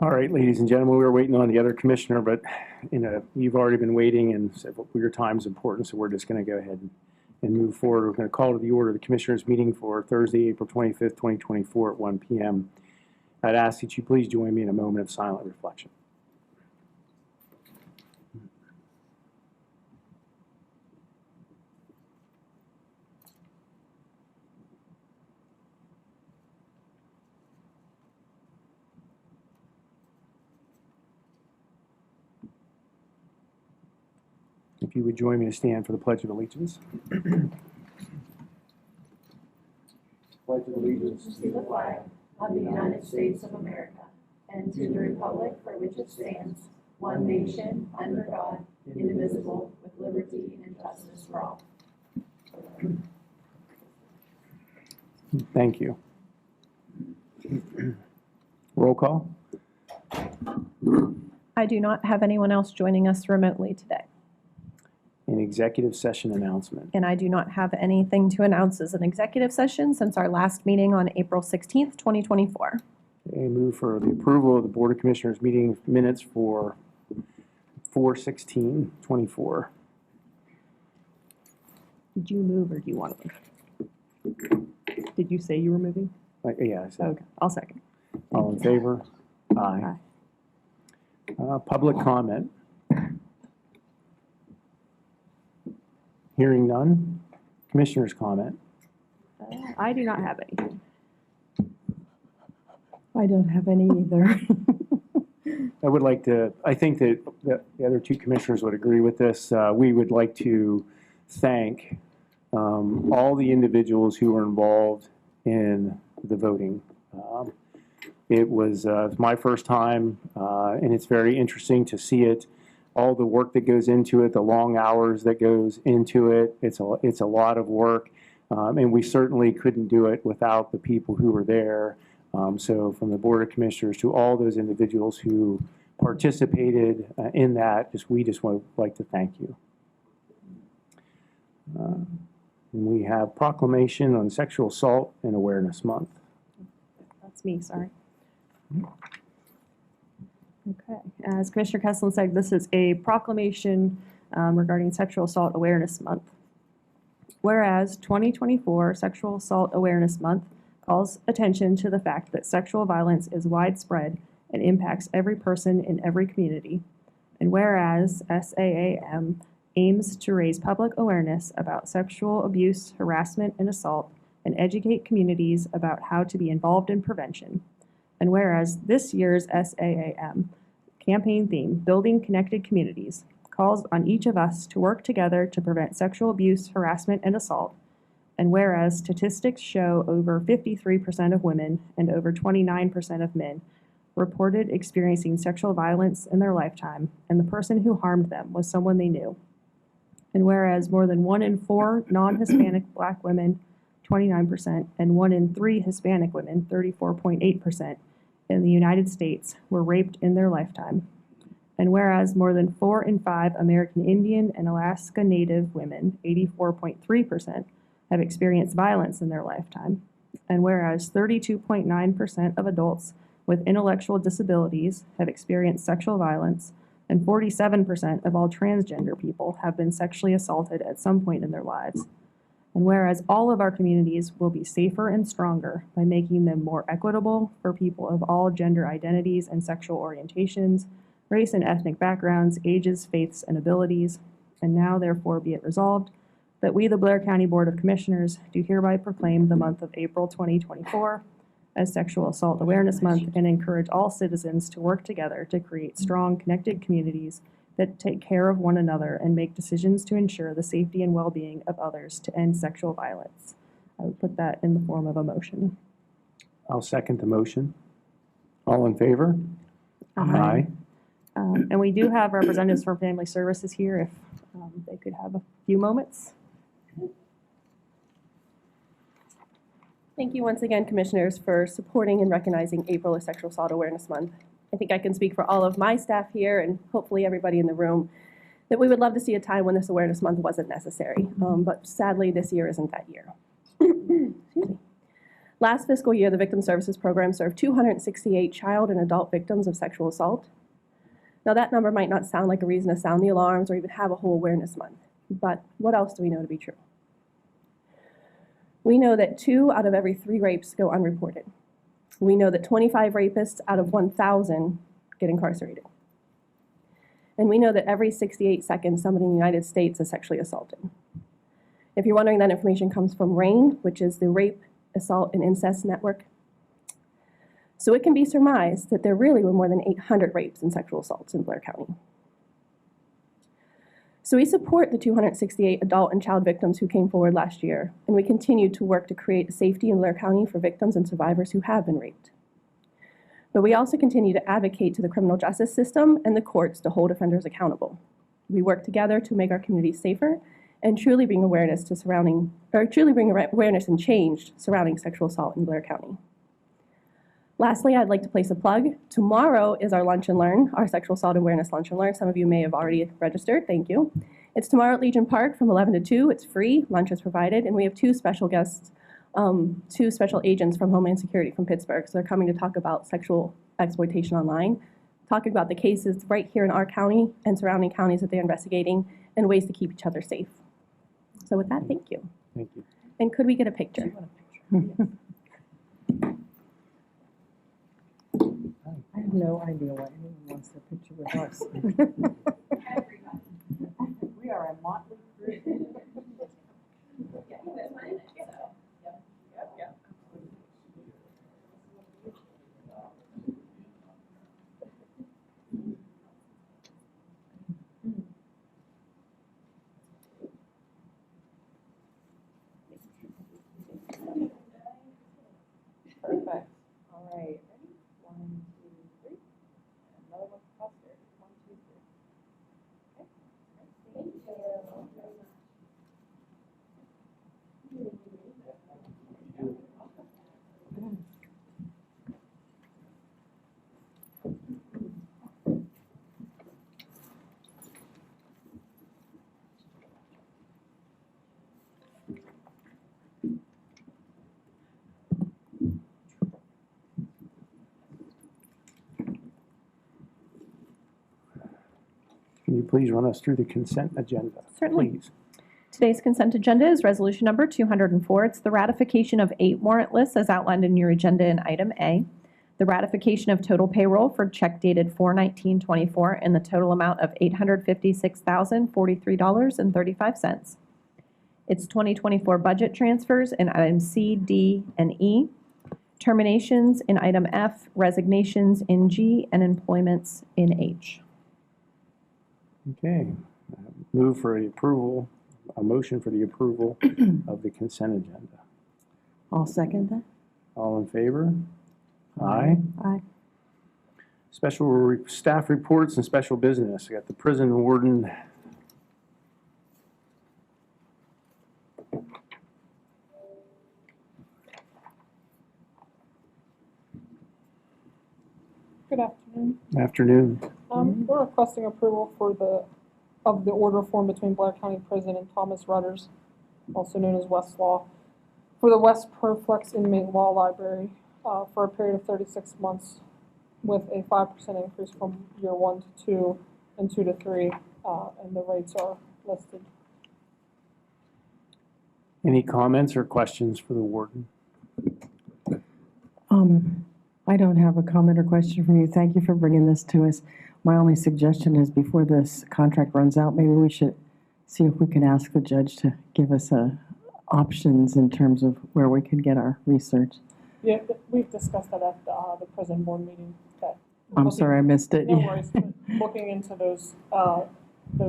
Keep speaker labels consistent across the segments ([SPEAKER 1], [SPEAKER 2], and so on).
[SPEAKER 1] All right, ladies and gentlemen, we were waiting on the other commissioner, but you've already been waiting and said your time is important, so we're just going to go ahead and move forward. We're going to call to the order the commissioners' meeting for Thursday, April 25th, 2024 at 1 p.m. I'd ask that you please join me in a moment of silent reflection. If you would join me to stand for the Pledge of Allegiance. Pledge of Allegiance
[SPEAKER 2] to the flag of the United States of America and to the republic for which it stands, one nation, under God, indivisible, with liberty and justice for all.
[SPEAKER 1] Thank you. Roll call.
[SPEAKER 3] I do not have anyone else joining us remotely today.
[SPEAKER 1] An executive session announcement.
[SPEAKER 3] And I do not have anything to announce as an executive session since our last meeting on April 16th, 2024.
[SPEAKER 1] Okay, move for the approval of the Board of Commissioners meeting minutes for 4/16/24.
[SPEAKER 4] Did you move or do you want to move? Did you say you were moving?
[SPEAKER 1] Yeah, I said.
[SPEAKER 4] Okay, I'll second.
[SPEAKER 1] All in favor? Aye. Public comment. Hearing none. Commissioners' comment.
[SPEAKER 4] I do not have anything.
[SPEAKER 5] I don't have any either.
[SPEAKER 1] I would like to, I think that the other two commissioners would agree with this. We would like to thank all the individuals who were involved in the voting. It was my first time, and it's very interesting to see it, all the work that goes into it, the long hours that goes into it. It's a lot of work, and we certainly couldn't do it without the people who were there. So from the Board of Commissioners to all those individuals who participated in that, we just would like to thank you. And we have proclamation on Sexual Assault and Awareness Month.
[SPEAKER 4] That's me, sorry. Okay, as Commissioner Kesslin said, this is a proclamation regarding Sexual Assault Awareness Month. Whereas 2024 Sexual Assault Awareness Month calls attention to the fact that sexual violence is widespread and impacts every person in every community. And whereas SAAM aims to raise public awareness about sexual abuse, harassment, and assault, and educate communities about how to be involved in prevention. And whereas this year's SAAM campaign theme, Building Connected Communities, calls on each of us to work together to prevent sexual abuse, harassment, and assault. And whereas statistics show over 53% of women and over 29% of men reported experiencing sexual violence in their lifetime, and the person who harmed them was someone they knew. And whereas more than 1 in 4 non-Hispanic Black women, 29%, and 1 in 3 Hispanic women, 34.8%, in the United States were raped in their lifetime. And whereas more than 4 in 5 American Indian and Alaska Native women, 84.3%, have experienced violence in their lifetime. And whereas 32.9% of adults with intellectual disabilities have experienced sexual violence, and 47% of all transgender people have been sexually assaulted at some point in their lives. And whereas all of our communities will be safer and stronger by making them more equitable for people of all gender identities and sexual orientations, race and ethnic backgrounds, ages, faiths, and abilities. And now, therefore, be it resolved that we, the Blair County Board of Commissioners, do hereby proclaim the month of April 2024 as Sexual Assault Awareness Month and encourage all citizens to work together to create strong, connected communities that take care of one another and make decisions to ensure the safety and well-being of others to end sexual violence. I would put that in the form of a motion.
[SPEAKER 1] I'll second the motion. All in favor?
[SPEAKER 4] Aye. And we do have representatives from Family Services here if they could have a few moments.
[SPEAKER 6] Thank you once again, Commissioners, for supporting and recognizing April as Sexual Assault Awareness Month. I think I can speak for all of my staff here and hopefully everybody in the room that we would love to see a time when this Awareness Month wasn't necessary, but sadly this year isn't that year. Excuse me. Last fiscal year, the Victim Services Program served 268 child and adult victims of sexual assault. Now, that number might not sound like a reason to sound the alarms or even have a whole awareness month, but what else do we know to be true? We know that 2 out of every 3 rapes go unreported. We know that 25 rapists out of 1,000 get incarcerated. And we know that every 68 seconds, somebody in the United States is sexually assaulted. If you're wondering, that information comes from RAINN, which is the Rape, Assault, and Incest Network. So it can be surmised that there really were more than 800 rapes and sexual assaults in Blair County. So we support the 268 adult and child victims who came forward last year, and we continue to work to create safety in Blair County for victims and survivors who have been raped. But we also continue to advocate to the criminal justice system and the courts to hold offenders accountable. We work together to make our communities safer and truly bring awareness and change surrounding sexual assault in Blair County. Lastly, I'd like to place a plug. Tomorrow is our Lunch and Learn, our Sexual Assault Awareness Lunch and Learn. Some of you may have already registered. Thank you. It's tomorrow at Legion Park from 11 to 2. It's free. Lunch is provided. And we have 2 special guests, 2 special agents from Homeland Security from Pittsburgh. So they're coming to talk about sexual exploitation online, talking about the cases right here in our county and surrounding counties that they're investigating and ways to keep each other safe. So with that, thank you.
[SPEAKER 1] Thank you.
[SPEAKER 6] And could we get a picture?
[SPEAKER 5] I have no idea why anyone wants a picture with us.
[SPEAKER 2] We are a motley crew. Perfect. All right. Ready? 1, 2, 3. Another one for Buster. 1, 2, 3. Okay. Thank you.
[SPEAKER 1] Can you please run us through the consent agenda?
[SPEAKER 3] Certainly.
[SPEAKER 1] Please.
[SPEAKER 3] Today's consent agenda is resolution number 204. It's the ratification of 8 warrant lists as outlined in your agenda in item A. The ratification of total payroll for check dated 4/19/24 in the total amount of $856,043.35. It's 2024 budget transfers in items C, D, and E. Terminations in item F, resignations in G, and employments in H.
[SPEAKER 1] Okay. Move for the approval, a motion for the approval of the consent agenda.
[SPEAKER 5] I'll second that.
[SPEAKER 1] All in favor? Aye.
[SPEAKER 5] Aye.
[SPEAKER 1] Special staff reports and special business. We got the prison warden.
[SPEAKER 7] Good afternoon.
[SPEAKER 1] Afternoon.
[SPEAKER 7] We're requesting approval for the order form between Blair County Prison and Thomas Rudders, also known as Westlaw, for the West Proflex Inmate Law Library for a period of 36 months with a 5% increase from year 1 to 2 and 2 to 3, and the rates are listed.
[SPEAKER 1] Any comments or questions for the warden?
[SPEAKER 5] I don't have a comment or question from you. Thank you for bringing this to us. My only suggestion is before this contract runs out, maybe we should see if we can ask the judge to give us options in terms of where we can get our research.
[SPEAKER 7] Yeah, we've discussed that at the prison board meeting.
[SPEAKER 5] I'm sorry I missed it.
[SPEAKER 7] No worries. Looking into those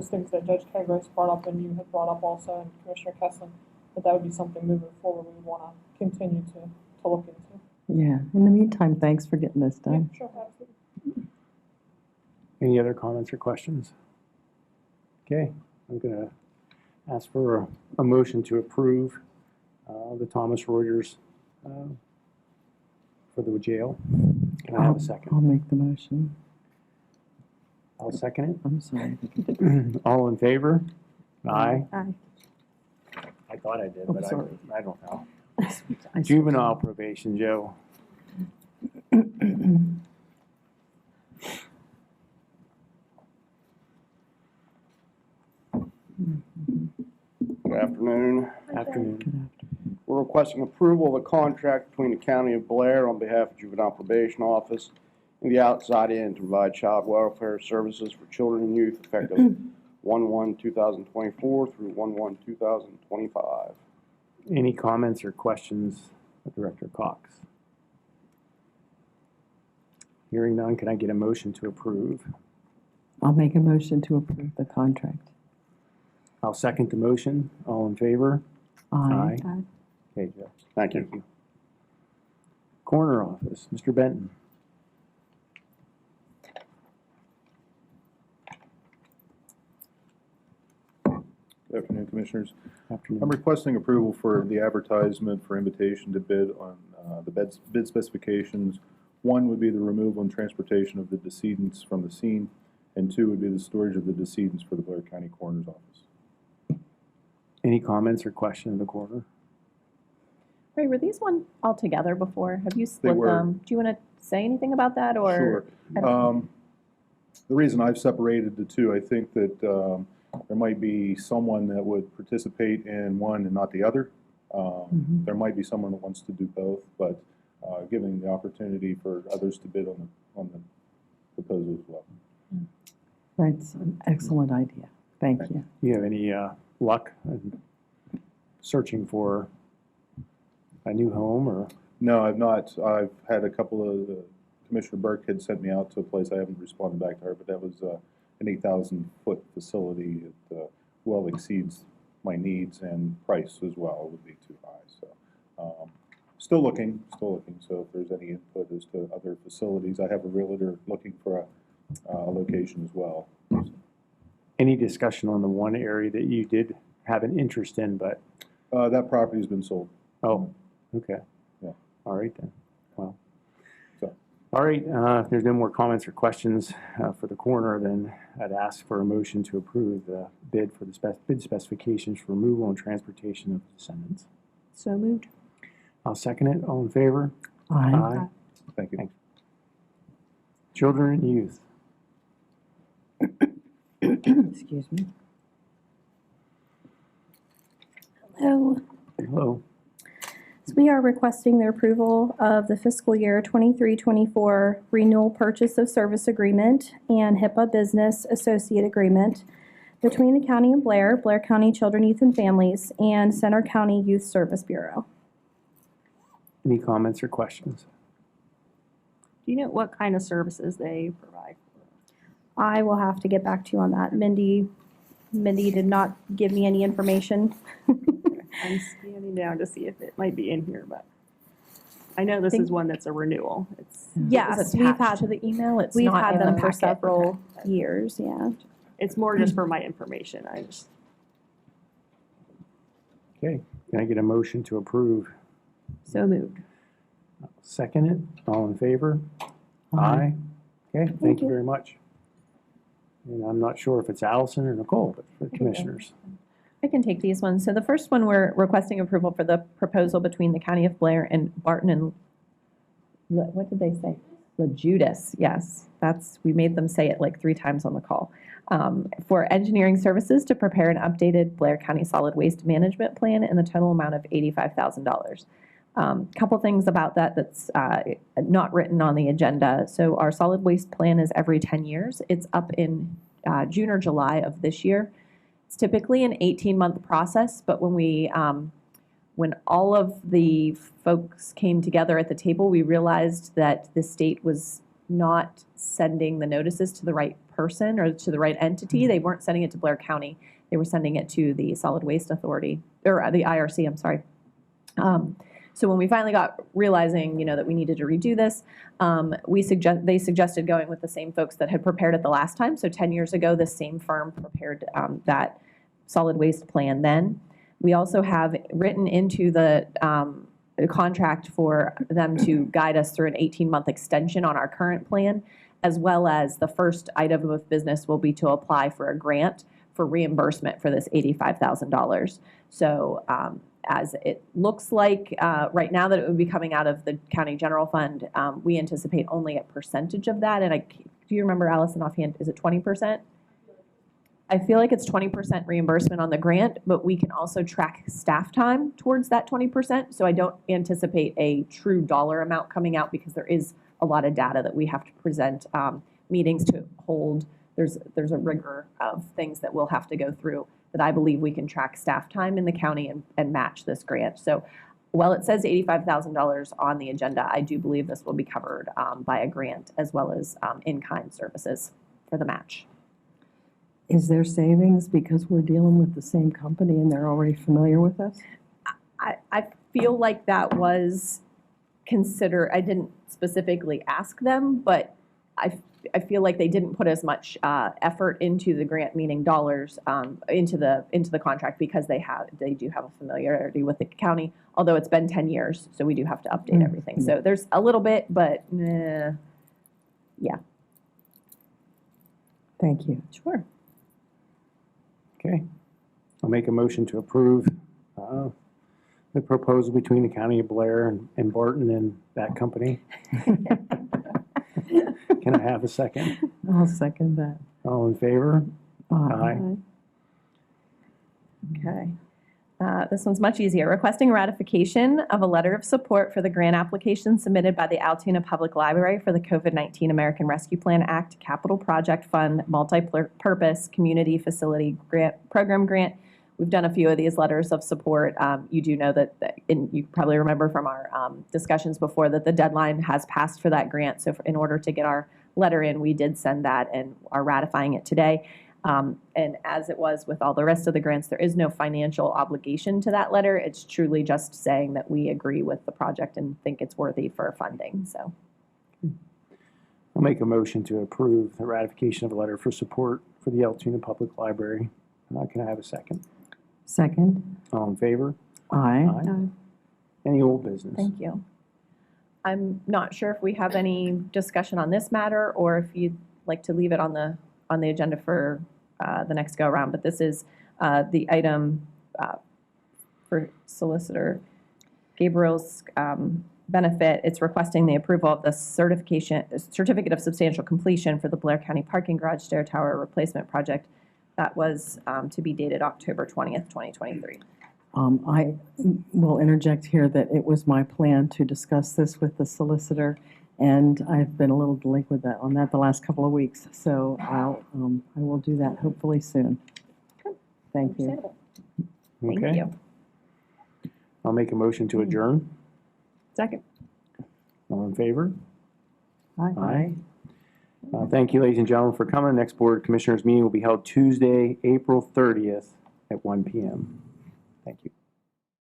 [SPEAKER 7] things that Judge Kegris brought up and you had brought up also, and Commissioner Kesslin, that would be something moving forward we want to continue to look into.
[SPEAKER 5] Yeah. In the meantime, thanks for getting this done.
[SPEAKER 7] Yeah, sure, absolutely.
[SPEAKER 1] Any other comments or questions? Okay, I'm going to ask for a motion to approve the Thomas Reuters for the jail. Can I have a second?
[SPEAKER 5] I'll make the motion.
[SPEAKER 1] I'll second
[SPEAKER 5] I'm sorry.
[SPEAKER 1] it. All in favor? Aye.
[SPEAKER 4] Aye.
[SPEAKER 1] I thought I did,
[SPEAKER 5] Oh,
[SPEAKER 1] but
[SPEAKER 5] sorry.
[SPEAKER 1] I don't know. Juvenile probation, Joe.
[SPEAKER 8] Good afternoon.
[SPEAKER 1] Afternoon.
[SPEAKER 8] We're requesting approval of the contract between the County of Blair on behalf of Juvenile Probation Office and the Outside In to provide child welfare services for children and youth effective 1/1/2024 through 1/1/2025.
[SPEAKER 1] Any comments or questions of Director Cox? Hearing none, can I get a motion to approve?
[SPEAKER 5] I'll make a motion to approve the contract.
[SPEAKER 1] I'll second the motion. All in favor?
[SPEAKER 5] Aye.
[SPEAKER 1] Okay, Joe.
[SPEAKER 8] Thank you.
[SPEAKER 1] Coroner Office, Mr. Benton.
[SPEAKER 9] Good afternoon, Commissioners. I'm
[SPEAKER 1] Afternoon.
[SPEAKER 9] requesting approval for the advertisement for invitation to bid on the bid specifications. One would be the removal and transportation of the decedents from the scene, and two would be the storage of the decedents for the Blair County Coroner's Office.
[SPEAKER 1] Any comments or questions of the coroner?
[SPEAKER 3] Ray, were these one all together before? Have you split
[SPEAKER 9] were.
[SPEAKER 3] them? Do you want to say anything about that, or?
[SPEAKER 9] Sure.
[SPEAKER 3] I don't-
[SPEAKER 9] The reason I've separated the two, I think that there might be someone that would participate in one and not the other. There might be someone that wants to do both, but giving the opportunity for others to bid on the proposal as well.
[SPEAKER 5] That's an excellent idea. Thank you.
[SPEAKER 1] Do you have any luck in searching for a new home or?
[SPEAKER 9] No, I've not. I've had a couple of, Commissioner Burke had sent me out to a place. I haven't responded back to her, but that was an 8,000-foot facility. It well exceeds my needs, and price as well would be too high. So still looking. So if there's any input as to other facilities, I have a realtor looking for a location as well.
[SPEAKER 1] Any discussion on the one area that you did have an interest in, but,
[SPEAKER 9] That property's been sold.
[SPEAKER 1] oh, okay.
[SPEAKER 9] Yeah.
[SPEAKER 1] All right then. Well.
[SPEAKER 9] So.
[SPEAKER 1] All right, if there's no more comments or questions for the coroner, then I'd ask for a motion to approve the bid for the bid specifications for removal and transportation of descendants.
[SPEAKER 4] So moved.
[SPEAKER 1] I'll second it. All in favor?
[SPEAKER 5] Aye.
[SPEAKER 9] Thank you.
[SPEAKER 1] Thanks. Children and youth.
[SPEAKER 5] Excuse me.
[SPEAKER 10] Hello.
[SPEAKER 1] Hello.
[SPEAKER 10] So we are requesting the approval of the fiscal year 23-24 renewal purchase of service agreement and HIPAA business associate agreement between the County of Blair, Blair County Children, Youth, and Families, and Center County Youth Service Bureau.
[SPEAKER 1] Any comments or questions?
[SPEAKER 4] Do you know what kind of services they provide?
[SPEAKER 10] I will have to get back to you on that. Mindy did not give me any information.
[SPEAKER 4] I'm scanning down to see if it might be in here, but I know this is one that's a renewal. It's
[SPEAKER 10] Yes, we've
[SPEAKER 3] Attached to
[SPEAKER 10] had,
[SPEAKER 3] the email. It's
[SPEAKER 10] we've
[SPEAKER 3] not
[SPEAKER 10] had
[SPEAKER 3] in the
[SPEAKER 10] them for
[SPEAKER 3] packet.
[SPEAKER 10] several years, yeah.
[SPEAKER 4] it's more just for my information. I just
[SPEAKER 1] Okay, can I get a motion to approve?
[SPEAKER 4] so moved.
[SPEAKER 1] Second it. All in favor? Aye. Okay, thank you very much. And I'm not sure if it's Allison or Nicole, but for the commissioners.
[SPEAKER 3] I can take these ones. So the first one, we're requesting approval for the proposal between the County of Blair and Barton and, what did they say? LaJudas, yes. We made them say it like 3 times on the call. For engineering services to prepare an updated Blair County Solid Waste Management Plan in the total amount of $85,000. Couple things about that's not written on the agenda. So our solid waste plan is every 10 years. It's up in June or July of this year. It's typically an 18-month process, but when all of the folks came together at the table, we realized that the state was not sending the notices to the right person or to the right entity. They weren't sending it to Blair County. They were sending it to the Solid Waste Authority, or the IRC, I'm sorry. So when we finally got realizing, that we needed to redo this, they suggested going with the same folks that had prepared it the last time. So 10 years ago, this same firm prepared that solid waste plan then. We also have written into the contract for them to guide us through an 18-month extension on our current plan, as well as the first item of business will be to apply for a grant for reimbursement for this $85,000. So As it looks like right now that it would be coming out of the county general fund, we anticipate only a percentage of that. And do you remember, Allison, offhand, is it 20%? I feel like it's 20% reimbursement on the grant, but we can also track staff time towards that 20%. So I don't anticipate a true dollar amount coming out because there is a lot of data that we have to present, meetings to hold. There's a rigor of things that we'll have to go through that I believe we can track staff time in the county and match this grant. So while it says $85,000 on the agenda, I do believe this will be covered by a grant as well as in-kind services for the match.
[SPEAKER 5] Is there savings because we're dealing with the same company and they're already familiar with us?
[SPEAKER 3] I feel like that was considered, I didn't specifically ask them, but I feel like they didn't put as much effort into the grant, meaning dollars, into the contract because they do have a familiarity with the county, although it's been 10 years, so we do have to update everything. So there's a little bit, but yeah.
[SPEAKER 5] Thank you.
[SPEAKER 3] Sure.
[SPEAKER 1] Okay. I'll make a motion to approve the proposal between the County of Blair and Barton and that company. Can I have a second?
[SPEAKER 5] I'll second that.
[SPEAKER 1] All in favor? Aye.
[SPEAKER 3] Okay. This one's much easier. Requesting ratification of a letter of support for the grant application submitted by the Altoona Public Library for the COVID-19 American Rescue Plan Act Capital Project Fund Multi-Purpose Community Facility Program Grant. We've done a few of these letters of support. You do know that, and you probably remember from our discussions before, that the deadline has passed for that grant. So in order to get our letter in, we did send that and are ratifying it today. And as it was with all the rest of the grants, there is no financial obligation to that letter. It's truly just saying that we agree with the project and think it's worthy for funding. So
[SPEAKER 1] I'll make a motion to approve the ratification of a letter for support for the Altoona Public Library. Can I have a second?
[SPEAKER 5] Second.
[SPEAKER 1] All in favor?
[SPEAKER 5] Aye.
[SPEAKER 1] Any old business?
[SPEAKER 3] thank you. I'm not sure if we have any discussion on this matter or if you'd like to leave it on the agenda for the next go around, but this is the item for Solicitor Gabriel's benefit. It's requesting the approval of the certificate of substantial completion for the Blair County Parking Garage Stair Tower Replacement Project that was to be dated October 20th, 2023.
[SPEAKER 5] I will interject here that it was my plan to discuss this with the solicitor, and I've been a little delinquent on that the last couple of weeks. So I will do that hopefully soon.
[SPEAKER 3] Good.
[SPEAKER 5] Thank you.
[SPEAKER 3] Understandable. Thank
[SPEAKER 1] Okay.
[SPEAKER 3] you.
[SPEAKER 1] I'll make a motion to adjourn.
[SPEAKER 4] Second.
[SPEAKER 1] All in favor?
[SPEAKER 5] Aye.
[SPEAKER 1] Thank you, ladies and gentlemen, for coming. Next Board Commissioners meeting will be held Tuesday, April 30th at 1 p.m. Thank you.